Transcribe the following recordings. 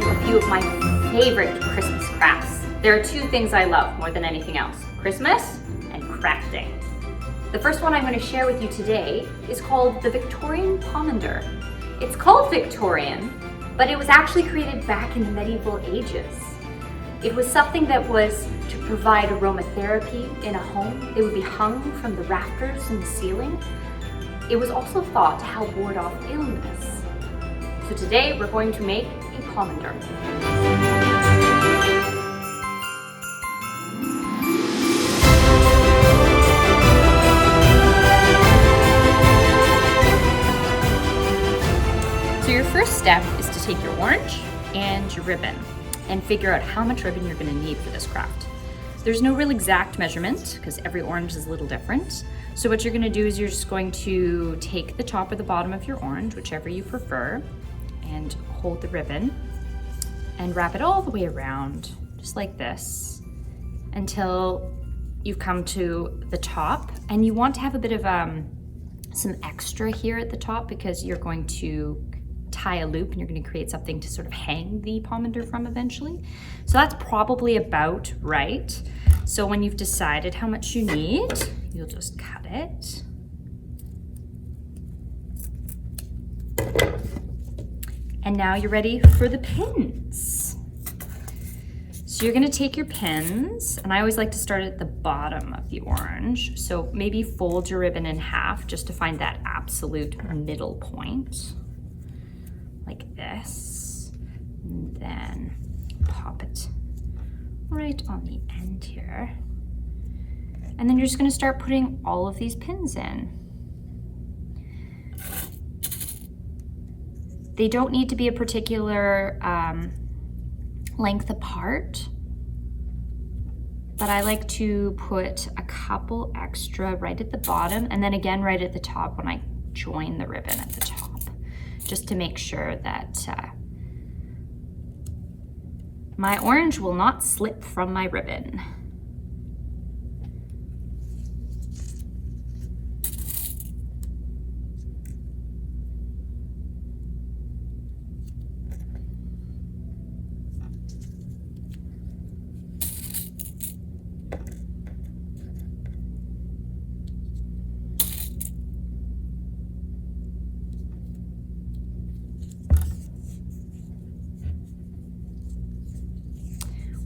a few of my favorite Christmas crafts. There are two things I love more than anything else: Christmas and crafting. The first one I'm going to share with you today is called the Victorian pomander. It's called Victorian, but it was actually created back in the medieval ages. It was something that was to provide aromatherapy in a home. They would be hung from the rafters in the ceiling. It was also thought to help ward off illness. So today we're going to make a pomander. So your first step is to take your orange and your ribbon and figure out how much ribbon you're going to need for this craft. There's no real exact measurement because every orange is a little different. So what you're going to do is you're just going to take the top or the bottom of your orange, whichever you prefer, and hold the ribbon and wrap it all the way around, just like this, until you've come to the top. And you want to have a bit of some extra here at the top because you're going to tie a loop and you're going to create something to sort of hang the pomander from eventually. So that's probably about right. So when you've decided how much you need, you'll just cut it. And now you're ready for the pins. So you're going to take your pins, and I always like to start at the bottom of the orange. So maybe fold your ribbon in half just to find that absolute middle point. Like this, and then pop it right on the end here. And then you're just going to start putting all of these pins in. They don't need to be a particular length apart, but I like to put a couple extra right at the bottom and then again right at the top when I join the ribbon at the top, just to make sure that my orange will not slip from my ribbon.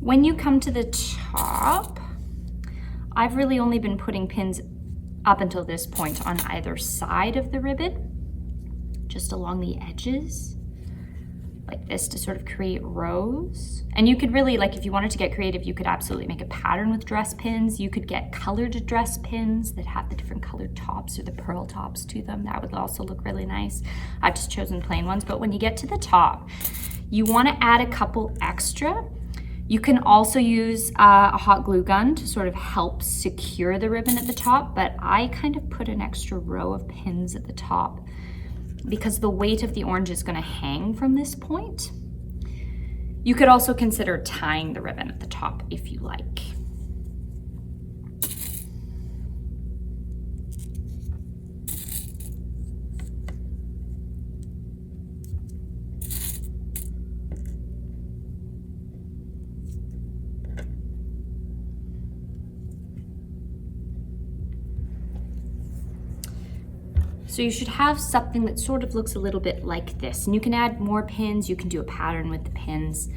When you come to the top, I've really only been putting pins up until this point on either side of the ribbon, just along the edges, like this, to sort of create rows. And you could really, like, if you wanted to get creative, you could absolutely make a pattern with dress pins. You could get colored dress pins that have the different colored tops or the pearl tops to them. That would also look really nice. I've just chosen plain ones. But when you get to the top, you want to add a couple extra. You can also use a hot glue gun to sort of help secure the ribbon at the top, but I kind of put an extra row of pins at the top because the weight of the orange is going to hang from this point. You could also consider tying the ribbon at the top if you like. So you should have something that sort of looks a little bit like this. And you can add more pins, you can do a pattern with the pins,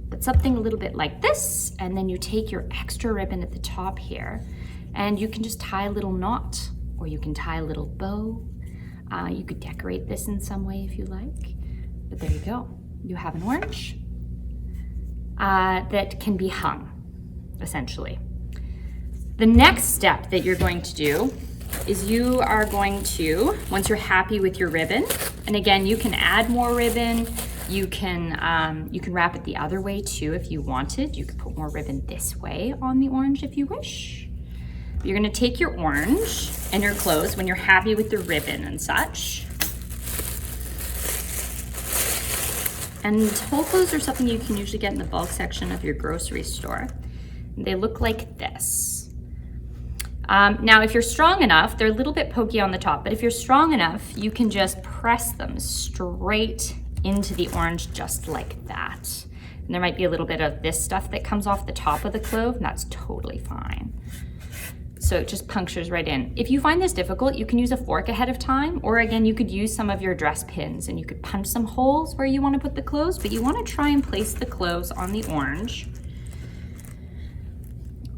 but something a little bit like this. And then you take your extra ribbon at the top here and you can just tie a little knot, or you can tie a little bow. You could decorate this in some way if you like, but there you go. You have an orange that can be hung, essentially. The next step that you're going to do is you are going to, once you're happy with your ribbon, and again, you can add more ribbon, you can wrap it the other way too if you wanted. You could put more ribbon this way on the orange if you wish. You're gonna take your orange and your clothes when you're happy with the ribbon and such. And whole clothes are something you can usually get in the bulk section of your grocery store. They look like this. Now, if you're strong enough, they're a little bit pokey on the top, but if you're strong enough, you can just press them straight into the orange just like that. And there might be a little bit of this stuff that comes off the top of the clove, and that's totally fine. So it just punctures right in. If you find this difficult, you can use a fork ahead of time, or again, you could use some of your dress pins and you could punch some holes where you want to put the cloves, but you want to try and place the cloves on the orange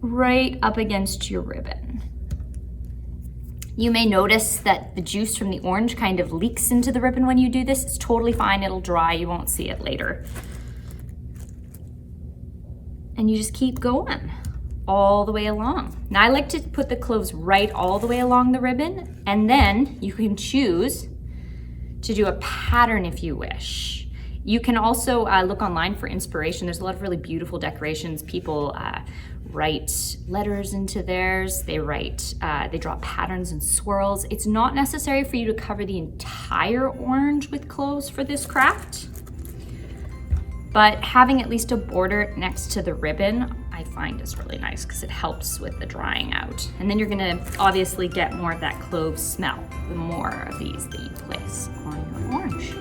right up against your ribbon. You may notice that the juice from the orange kind of leaks into the ribbon when you do this. It's totally fine, it'll dry, you won't see it later. And you just keep going all the way along. Now I like to put the cloves right all the way along the ribbon, and then you can choose to do a pattern if you wish. You can also look online for inspiration. There's a lot of really beautiful decorations. People write letters into theirs. They draw patterns and swirls. It's not necessary for you to cover the entire orange with cloves for this craft, but having at least a border next to the ribbon I find is really nice because it helps with the drying out. And then you're gonna obviously get more of that clove smell the more of these that you place on your orange.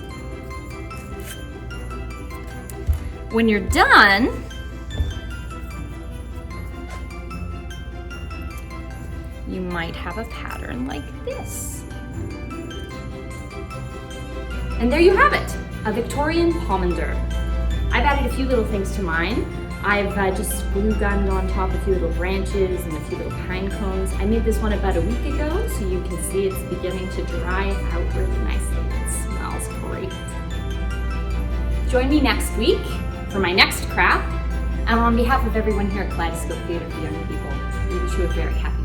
When you're done, you might have a pattern like this. And there you have it, a Victorian pomander. I've added a few little things to mine. I've just glue gunned on top a few little branches and a few little pine cones. I made this one about a week ago, so you can see it's beginning to dry out really nicely. It smells great. Join me next week for my next craft. And on behalf of everyone here at Kaleidoscope Theatre for Young People, we wish you a very happy